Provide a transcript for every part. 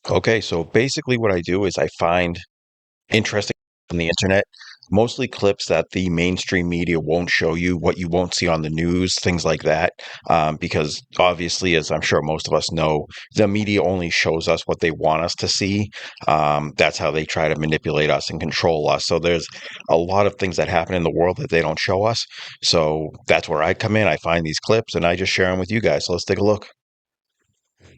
Okay, so basically what I do is I find interesting on the internet, mostly clips that the mainstream media won't show you, what you won't see on the news, things like that. Because obviously, as I'm sure most of us know, the media only shows us what they want us to see. That's how they try to manipulate us and control us. So there's a lot of things that happen in the world that they don't show us. So that's where I come in. I find these clips and I just share them with you guys. So let's take a look.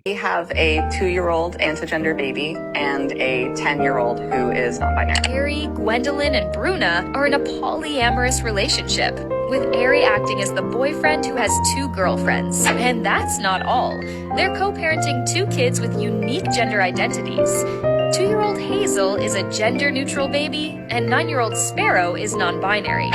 We have a 2-year-old antigender baby and a 10-year-old who is non-binary. Ari, Gwendolyn, and Bruna are in a polyamorous relationship, with Ari acting as the boyfriend who has 2 girlfriends. And that's not all. They're co-parenting 2 kids with unique gender identities. 2-year-old Hazel is a gender-neutral baby, and 9-year-old Sparrow is non-binary.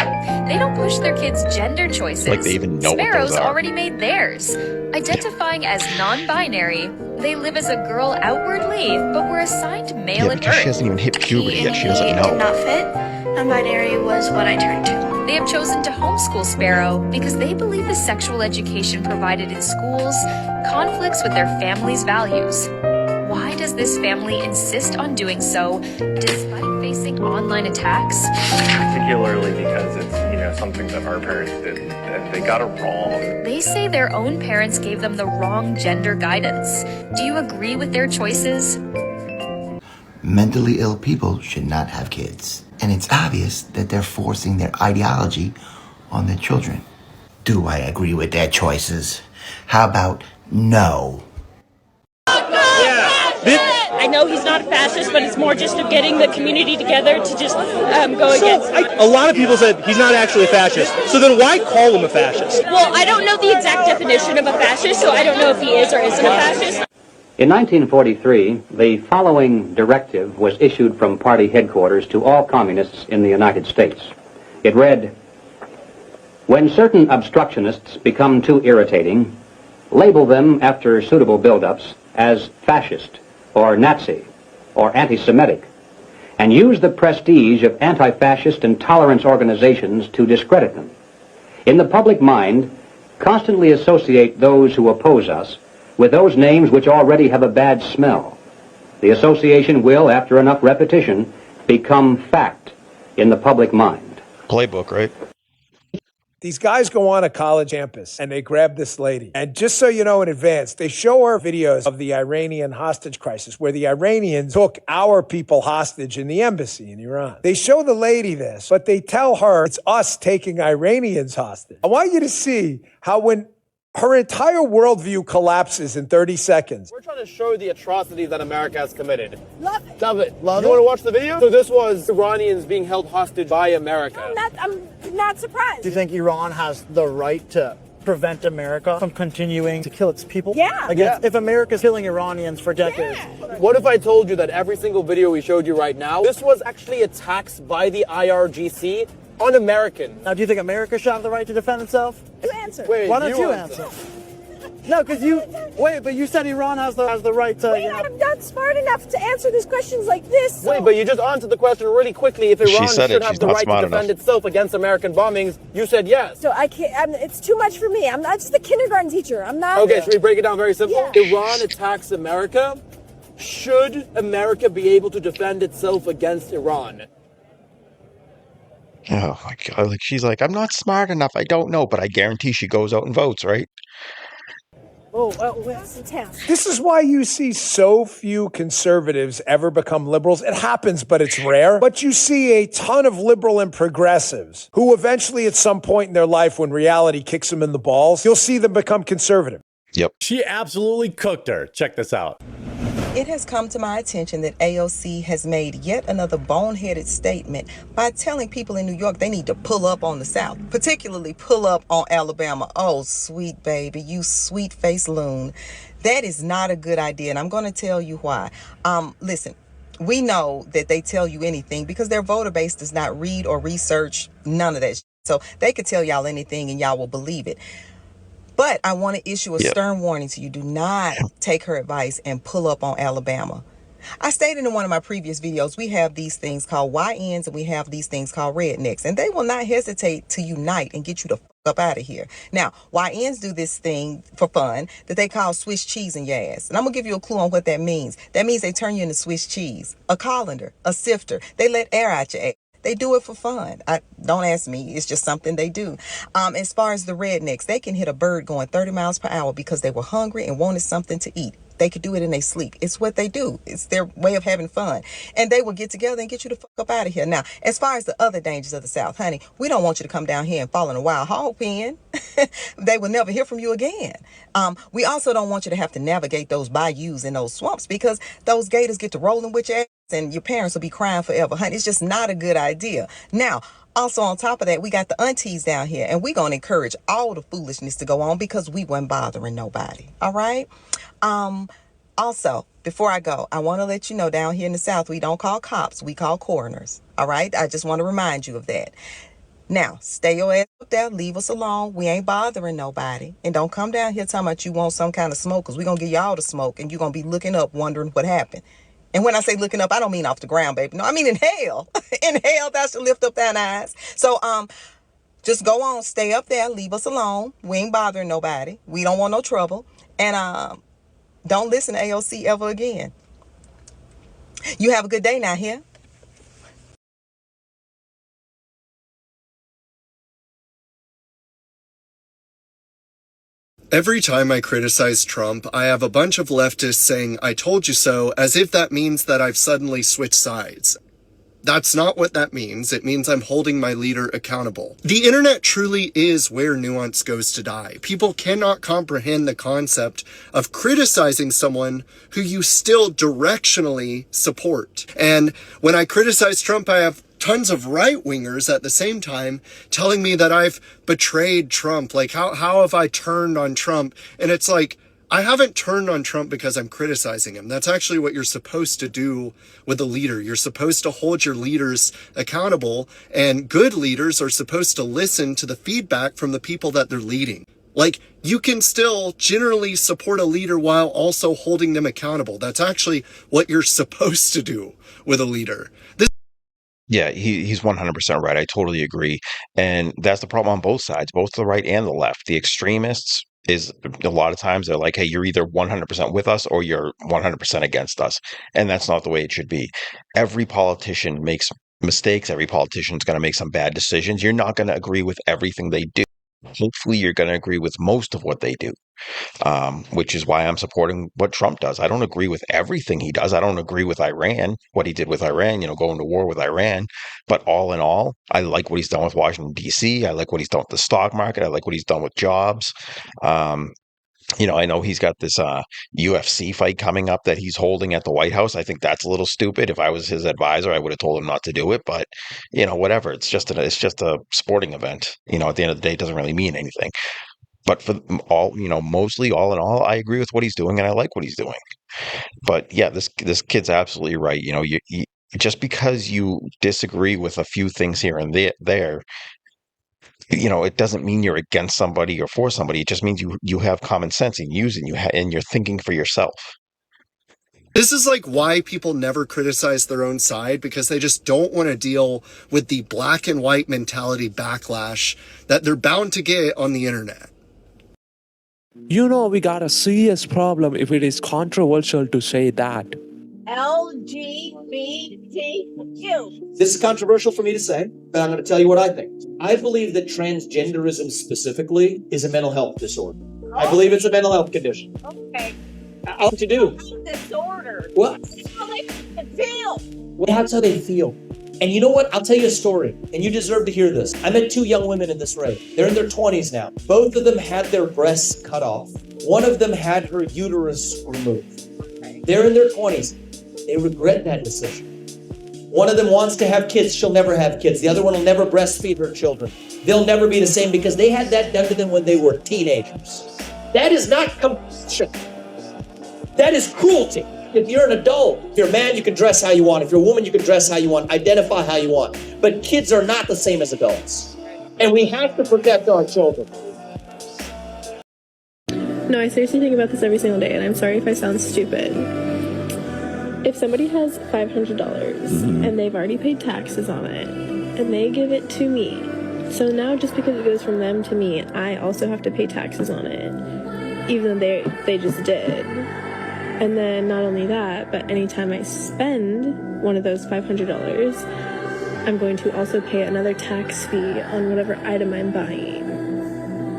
They don't push their kids' gender choices. Like they even know what those Sparrow's are. already made theirs. Identifying as non-binary, they live as a girl outwardly, but were assigned male Yeah, at because she birth. hasn't even hit puberty yet. She doesn't Did know. not fit. Non-binary was what I turned to. They have chosen to homeschool Sparrow because they believe the sexual education provided in schools conflicts with their family's values. Why does this family insist on doing so, despite facing online attacks? Particularly because it's, something that our parents did, and they got it wrong. They say their own parents gave them the wrong gender guidance. Do you agree with their choices? Mentally ill people should not have kids. And it's obvious that they're forcing their ideology on their children. Do I agree with their choices? How about no? I know he's not a fascist, but it's more just of getting the community together to just go against him. A lot of people said he's not actually a fascist. So then why call him a fascist? Well, I don't know the exact definition of a fascist, so I don't know if he is or isn't a fascist. In 1943, the following directive was issued from party headquarters to all communists in the United States. It read, "When certain obstructionists become too irritating, label them after suitable build-ups as fascist, or Nazi, or anti-Semitic, and use the prestige of anti-fascist and tolerance organizations to discredit them. In the public mind, constantly associate those who oppose us with those names which already have a bad smell. The association will, after enough repetition, become fact in the public mind." Playbook, right? These guys go on a college campus and they grab this lady. And just so you know in advance, they show her videos of the Iranian hostage crisis where the Iranians took our people hostage in the embassy in Iran. They show the lady this, but they tell her it's us taking Iranians hostage. I want you to see how when her entire worldview collapses in 30 seconds. We're trying to show the atrocities that America has committed. Love it. Love it. You want to watch the video? So this was Iranians being held hostage by America. I'm not surprised. Do you think Iran has the right to prevent America from continuing to kill its people? Yeah. If America's killing Iranians for decades. Yeah. What if I told you that every single video we showed you right now, this was actually attacks by the IRGC on Americans? Now, do you think America should have the right to defend itself? You answer. Wait, Why don't you answer? No, because but you said Iran has the right to. I'm not smart enough to answer these questions like this. So. Wait, but you just answered the question really quickly. If Iran said should it. have She's the not right to smart defend enough. itself against American bombings, you said yes. So I can't. It's too much for me. I'm not just a kindergarten teacher. I'm not. Okay, should we break it down very simple? Yeah. Iran attacks America. Should America be able to defend itself against Iran? Oh my God. Like she's like, I'm not smart enough. I don't know, but I guarantee she goes out and votes, right? That's intense. This is why you see so few conservatives ever become liberals. It happens, but it's rare. But you see a ton of liberal and progressives who eventually at some point in their life when reality kicks them in the balls, you'll see them become conservative. Yep. She absolutely cooked her. Check this out. It has come to my attention that AOC has made yet another boneheaded statement by telling people in New York they need to pull up on the South, particularly pull up on Alabama. Oh, sweet baby, you sweet-faced loon. That is not a good idea, and I'm going to tell you why. Listen, we know that they tell you anything because their voter base does not read or research none of that. So they could tell y'all anything and y'all will believe it. But I want to issue a stern warning to you. Do not take her advice and pull up on Alabama. I stated in one of my previous videos, we have these things called YNs and we have these things called rednecks. And they will not hesitate to unite and get you to up out of here. Now, YNs do this thing for fun that they call Swiss cheese in your ass. And I'm going to give you a clue on what that means. That means they turn you into Swiss cheese, a colander, a sifter. They let air out your ass. They do it for fun. Don't ask me. It's just something they do. As far as the rednecks, they can hit a bird going 30 miles per hour because they were hungry and wanted something to eat. They could do it in their sleep. It's what they do. It's their way of having fun. And they will get together and get you the fuck up out of here. Now, as far as the other dangers of the South, honey, we don't want you to come down here and fall in a wild hog pen. They will never hear from you again. We also don't want you to have to navigate those bayous and those swamps because those gators get to rolling with your ass and your parents will be crying forever. Honey, it's just not a good idea. Now, also on top of that, we got the aunties down here and we're going to encourage all the foolishness to go on because we weren't bothering nobody. All right? Also, before I go, I want to let you know down here in the South, we don't call cops, we call coroners. All right? I just want to remind you of that. Now, stay your ass up there, leave us alone. We ain't bothering nobody. And don't come down here talking about you want some kind of smoke because we're going to give y'all the smoke and you're going to be looking up wondering what happened. And when I say looking up, I don't mean off the ground, baby. No, I mean in hell. In hell, thou shalt lift up thine eyes. So, just go on, stay up there, leave us alone. We ain't bothering nobody. We don't want no trouble. And, don't listen to AOC ever again. You have a good day now here. Every time I criticize Trump, I have a bunch of leftists saying, "I told you so," as if that means that I've suddenly switched sides. That's not what that means. It means I'm holding my leader accountable. The internet truly is where nuance goes to die. People cannot comprehend the concept of criticizing someone who you still directionally support. And when I criticize Trump, I have tons of right-wingers at the same time telling me that I've betrayed Trump. Like, how have I turned on Trump? And it's like, I haven't turned on Trump because I'm criticizing him. That's actually what you're supposed to do with a leader. You're supposed to hold your leaders accountable, and good leaders are supposed to listen to the feedback from the people that they're leading. Like, you can still generally support a leader while also holding them accountable. That's actually what you're supposed to do with a leader. Yeah, he's 100% right. I totally agree. And that's the problem on both sides, both the right and the left. The extremists is a lot of times they're like, hey, you're either 100% with us or you're 100% against us. And that's not the way it should be. Every politician makes mistakes. Every politician's going to make some bad decisions. You're not going to agree with everything they do. Hopefully, you're going to agree with most of what they do, which is why I'm supporting what Trump does. I don't agree with everything he does. I don't agree with Iran, what he did with Iran, going to war with Iran. But all in all, I like what he's done with Washington, D.C. I like what he's done with the stock market. I like what he's done with jobs. I know he's got this UFC fight coming up that he's holding at the White House. I think that's a little stupid. If I was his advisor, I would have told him not to do it. But whatever. It's just a sporting event. At the end of the day, it doesn't really mean anything. But for all, mostly all in all, I agree with what he's doing, and I like what he's doing. But yeah, this kid's absolutely right. You just because you disagree with a few things here and there. It doesn't mean you're against somebody or for somebody. It just means you have common sense and use it and you're thinking for yourself. This is like why people never criticize their own side, because they just don't want to deal with the black and white mentality backlash that they're bound to get on the internet. We got a serious problem if it is controversial to say that. LGBTQ. This is controversial for me to say, but I'm going to tell you what I think. I believe that transgenderism specifically is a mental health disorder. I believe it's a mental health condition. Okay. What to do? Disorder. What? That's how they feel. Well, that's how they feel. And you know what? I'll tell you a story, and you deserve to hear this. I met two young women in this race. They're in their 20s now. Both of them had their breasts cut off. One of them had her uterus removed. They're in their 20s. They regret that decision. One of them wants to have kids. She'll never have kids. The other one will never breastfeed her children. They'll never be the same because they had that done to them when they were teenagers. That is not compassion. That is cruelty. If you're an adult, if you're a man, you can dress how you want. If you're a woman, you can dress how you want, identify how you want. But kids are not the same as adults. And we have to protect our children. No, I seriously think about this every single day, and I'm sorry if I sound stupid. If somebody has $500 and they've already paid taxes on it, and they give it to me So now just because it goes from them to me, I also have to pay taxes on it, even though they just did. And then not only that, but anytime I spend one of those $500, I'm going to also pay another tax fee on whatever item I'm buying.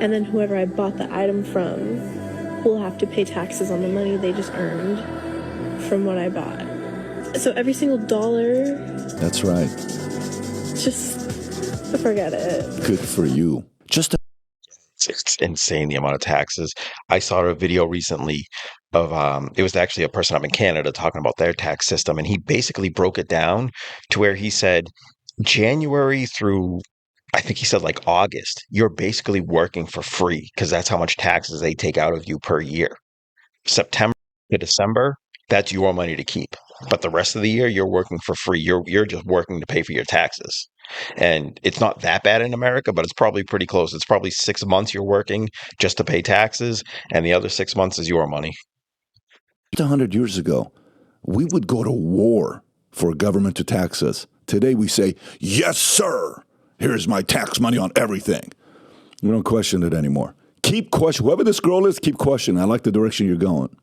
And then whoever I bought the item from will have to pay taxes on the money they just earned from what I bought. So every single dollar... That's right. Just forget it. Good for you. It's insane the amount of taxes. I saw a video recently of it was actually a person up in Canada talking about their tax system, and he basically broke it down to where he said January through, I think he said like August, you're basically working for free because that's how much taxes they take out of you per year. September to December, that's your money to keep. But the rest of the year, you're working for free. You're just working to pay for your taxes. And it's not that bad in America, but it's probably pretty close. It's probably 6 months you're working just to pay taxes, and the other 6 months is your money. 100 years ago, we would go to war for a government to tax us. Today we say, yes, sir. Here's my tax money on everything. We don't question it anymore. Keep questioning. Whoever this girl is, keep questioning. I like the direction you're going.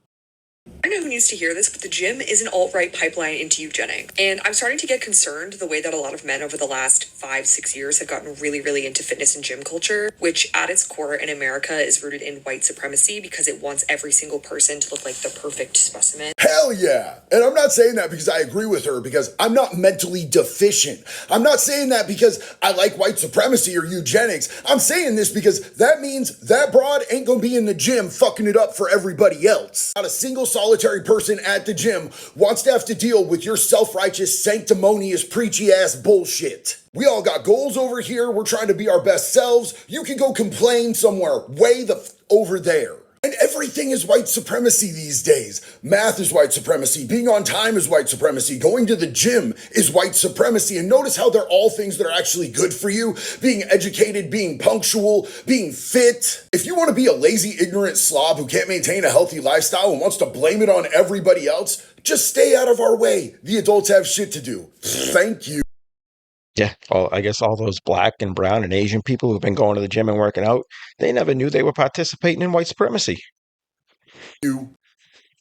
I don't know who needs to hear this, but the gym is an alt-right pipeline into eugenics. And I'm starting to get concerned the way that a lot of men over the last 5-6 years have gotten really, really into fitness and gym culture, which at its core in America is rooted in white supremacy because it wants every single person to look like the perfect specimen. Hell yeah. And I'm not saying that because I agree with her, because I'm not mentally deficient. I'm not saying that because I like white supremacy or eugenics. I'm saying this because that means that broad ain't gonna be in the gym fucking it up for everybody else. Not a single solitary person at the gym wants to have to deal with your self-righteous, sanctimonious, preachy-ass bullshit. We all got goals over here. We're trying to be our best selves. You can go complain somewhere way over there. And everything is white supremacy these days. Math is white supremacy. Being on time is white supremacy. Going to the gym is white supremacy. And notice how they're all things that are actually good for you. Being educated, being punctual, being fit. If you want to be a lazy, ignorant slob who can't maintain a healthy lifestyle and wants to blame it on everybody else, just stay out of our way. The adults have shit to do. Thank you. Yeah, well, I guess all those black and brown and Asian people who've been going to the gym and working out, they never knew they were participating in white supremacy.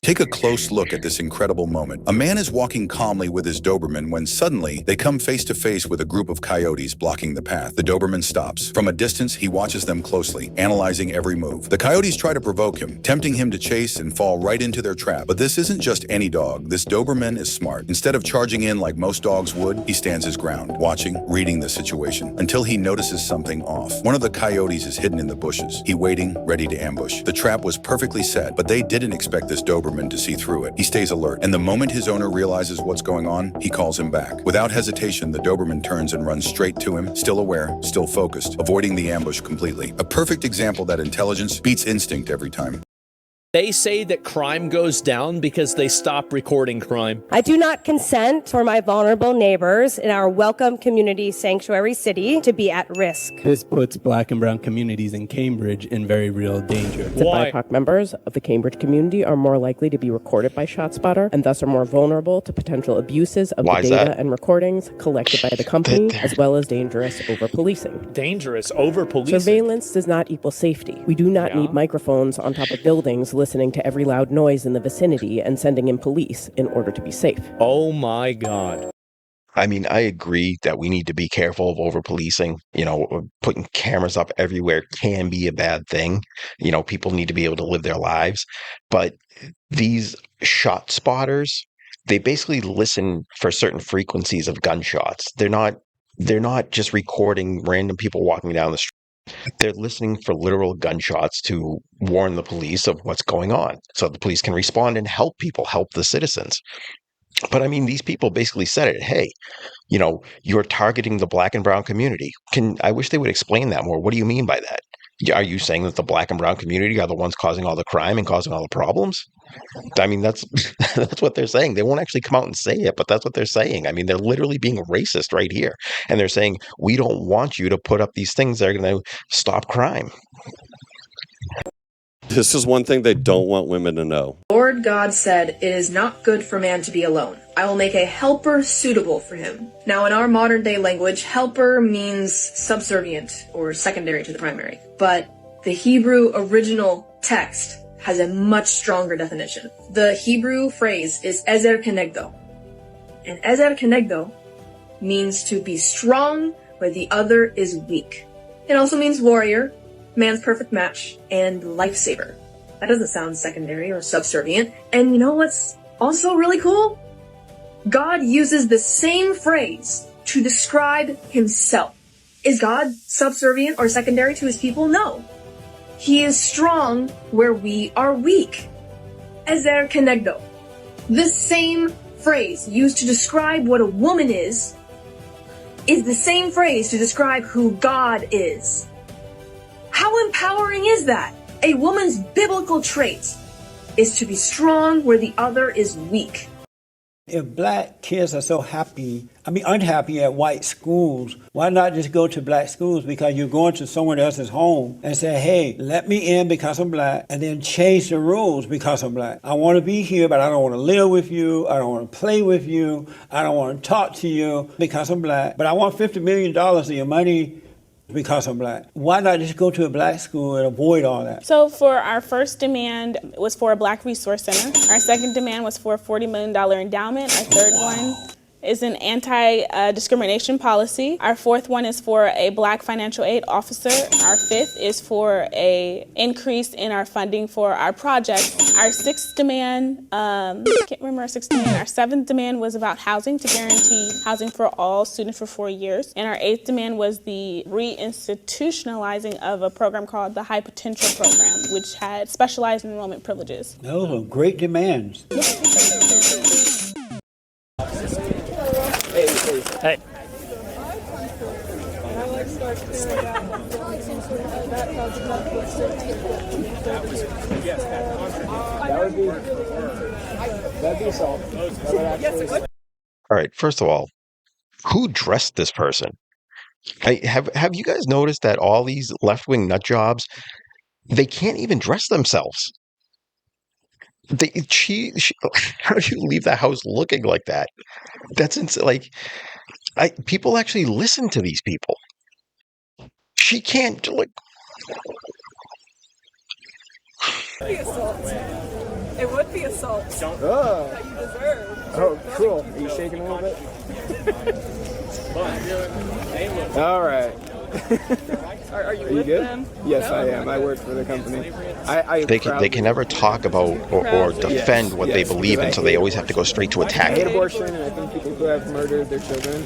Take a close look at this incredible moment. A man is walking calmly with his Doberman when suddenly they come face to face with a group of coyotes blocking the path. The Doberman stops. From a distance, he watches them closely, analyzing every move. The coyotes try to provoke him, tempting him to chase and fall right into their trap. But this isn't just any dog. This Doberman is smart. Instead of charging in like most dogs would, he stands his ground, watching, reading the situation, until he notices something off. One of the coyotes is hidden in the bushes. He waiting, ready to ambush. The trap was perfectly set, but they didn't expect this Doberman to see through it. He stays alert, and the moment his owner realizes what's going on, he calls him back. Without hesitation, the Doberman turns and runs straight to him, still aware, still focused, avoiding the ambush completely. A perfect example that intelligence beats instinct every time. They say that crime goes down because they stop recording crime. I do not consent for my vulnerable neighbors in our welcome community sanctuary city to be at risk. This puts black and brown communities in Cambridge in very real danger. Why? BIPOC members of the Cambridge community are more likely to be recorded by ShotSpotter and thus are more vulnerable to potential abuses of the data and recordings collected by the company, as well as dangerous over-policing. Dangerous over-policing? Surveillance does not equal safety. We do not need microphones on top of buildings listening to every loud noise in the vicinity and sending in police in order to be safe. Oh my God. I mean, I agree that we need to be careful of over policing. You know, putting cameras up everywhere can be a bad thing. You know, people need to be able to live their lives. But these shot spotters, they basically listen for certain frequencies of gunshots. They're not just recording random people walking down the street. They're listening for literal gunshots to warn the police of what's going on so the police can respond and help people, help the citizens. But I mean, these people basically said it. Hey, you know, you're targeting the black and brown community. I wish they would explain that more. What do you mean by that? Are you saying that the black and brown community are the ones causing all the crime and causing all the problems? I mean, that's what they're saying. They won't actually come out and say it, but that's what they're saying. I mean, they're literally being racist right here. And they're saying, we don't want you to put up these things that are going to stop crime. This is one thing they don't want women to know. Lord God said, "It is not good for man to be alone. I will make a helper suitable for him. Now, in our modern day language, helper means subservient or secondary to the primary. But the Hebrew original text has a much stronger definition. The Hebrew phrase is ezer kenegdo. And ezer kenegdo means to be strong where the other is weak. It also means warrior, man's perfect match, and lifesaver. That doesn't sound secondary or subservient. And you know what's also really cool? God uses the same phrase to describe himself. Is God subservient or secondary to his people? No. He is strong where we are weak. Ezer kenegdo. This same phrase used to describe what a woman is the same phrase to describe who God is. How empowering is that? A woman's biblical trait is to be strong where the other is weak. If black kids are so unhappy at white schools, why not just go to black schools? Because you're going to someone else's home and say, hey, let me in because I'm black, and then change the rules because I'm black. I want to be here, but I don't want to live with you. I don't want to play with you. I don't want to talk to you because I'm black. But I want $50 million of your money because I'm black. Why not just go to a black school and avoid all that? So for our first demand was for a Black Resource Center. Our second demand was for a $40 million endowment. Our third one is an anti-discrimination policy. Our fourth one is for a Black financial aid officer. Our fifth is for a increase in our funding for our project. Our sixth demand, I can't remember our sixth demand. Our seventh demand was about housing, to guarantee housing for all students for 4 years. And our eighth demand was the reinstitutionalizing of a program called the High Potential Program, which had specialized enrollment privileges. Those are great demands. Hey. All right, first of all, who dressed this person? Have you guys noticed that all these left-wing nut jobs, they can't even dress themselves? How do you leave the house looking like that? That's insane. People actually listen to these people. She can't It would be assault. That you deserve. Oh, cool. Are you shaking a little bit? All right. Are you Are you with good? them? Yes, No, I am. I work for the company. They can never talk about or defend what they believe in, so they always have to go straight to I attack hate it. abortion, and I think people who have murdered their children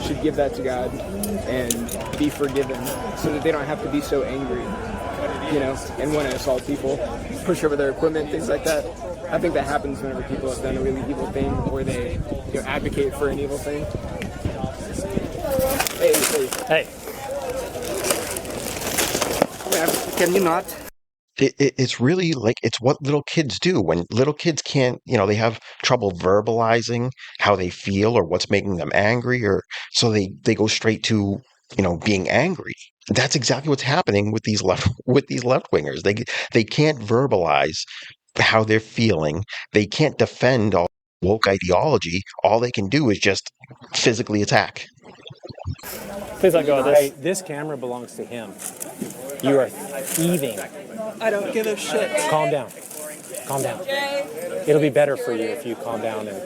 should give that to God and be forgiven so that they don't have to be so angry, and want to assault people, push over their equipment, things like that. I think that happens whenever people have done a really evil thing or they advocate for an evil thing. Hey. Can you not? It's really it's what little kids do when little kids can't, they have trouble verbalizing how they feel or what's making them angry, or so they go straight to, being angry. That's exactly what's happening with these left wingers. They can't verbalize how they're feeling. They can't defend all woke ideology. All they can do is just physically attack. Please let go of this. Hey, this camera belongs to him. You are thieving. I don't give a shit. Calm down. Calm down. It'll be better for you if you calm down. And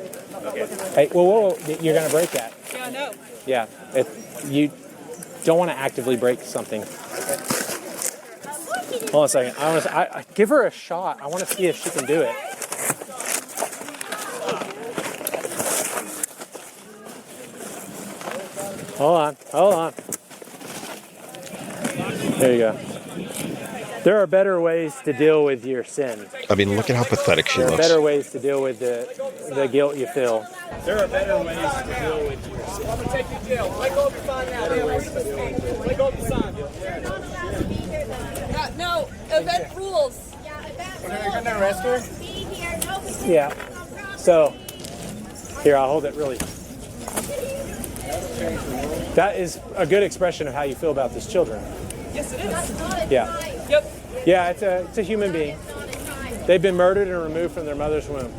hey, whoa, you're gonna break that. Yeah, I know. Yeah, you don't want to actively break something. Hold on a second. I give her a shot. I want to see if she can do it. Hold on. There you go. There are better ways to deal with your sin. I mean, look at how pathetic she There are looks. better ways to deal with the guilt you feel. There are better ways to deal with your sin. I'm gonna take you to jail. Let go of the sign now. Let go of the sign. No, event rules. You're gonna arrest her? Yeah. So, here, I'll hold it really. That is a good expression of how you feel about these children. Yes, it is. Yeah. Yep. Yeah, it's a human being. They've been murdered and removed from their mother's womb.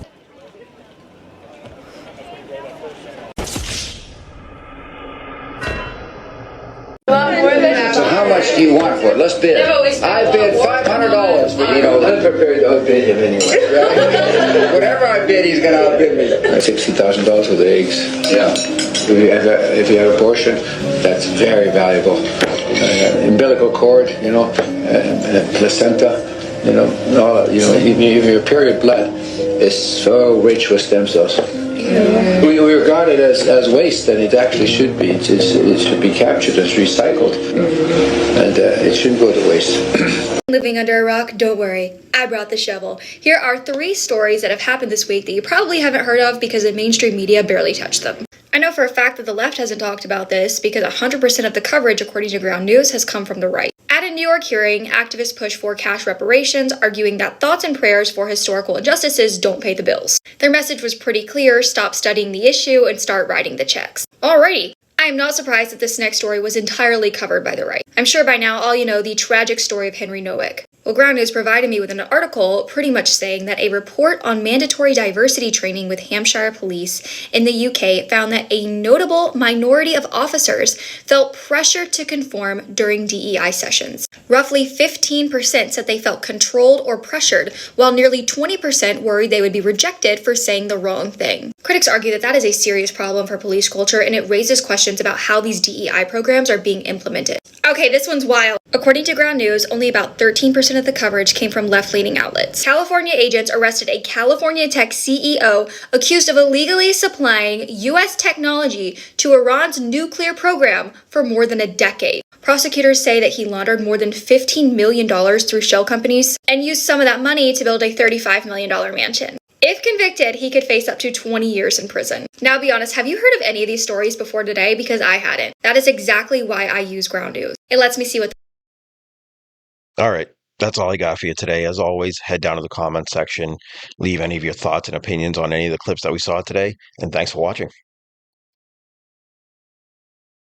much do you want for it? Let's bid. I bid $500, but I'm prepared to outbid him anyway. Whatever I bid, he's going to outbid me. $60,000 for the eggs. Yeah. If you have abortion, that's very valuable. Umbilical cord, placenta, even your period blood is so rich with stem cells. We regard it as waste, and it actually should be. It should be captured as recycled, and it shouldn't go to waste. Living under a rock? Don't worry. I brought the shovel. Here are 3 stories that have happened this week that you probably haven't heard of because the mainstream media barely touched them. I know for a fact that the left hasn't talked about this because 100% of the coverage, according to Ground News, has come from the right. At a New York hearing, activists pushed for cash reparations, arguing that thoughts and prayers for historical injustices don't pay the bills. Their message was pretty clear: stop studying the issue and start writing the checks. Alrighty. I am not surprised that this next story was entirely covered by the right. I'm sure by now all you know the tragic story of Henry Novick. Well, Ground News provided me with an article pretty much saying that a report on mandatory diversity training with Hampshire Police in the UK found that a notable minority of officers felt pressured to conform during DEI sessions. Roughly 15% said they felt controlled or pressured, while nearly 20% worried they would be rejected for saying the wrong thing. Critics argue that that is a serious problem for police culture, and it raises questions about how these DEI programs are being implemented. Okay, this one's wild. According to Ground News, only about 13% of the coverage came from left-leaning outlets. California agents arrested a California Tech CEO accused of illegally supplying U.S. technology to Iran's nuclear program for more than a decade. Prosecutors say that he laundered more than $15 million through shell companies and used some of that money to build a $35 million mansion. If convicted, he could face up to 20 years in prison. Now be honest, have you heard of any of these stories before today? Because I hadn't. That is exactly why I use Ground News. It lets me see what... All right. That's all I got for you today. As always, head down to the comment section, leave any of your thoughts and opinions on any of the clips that we saw today, and thanks for watching.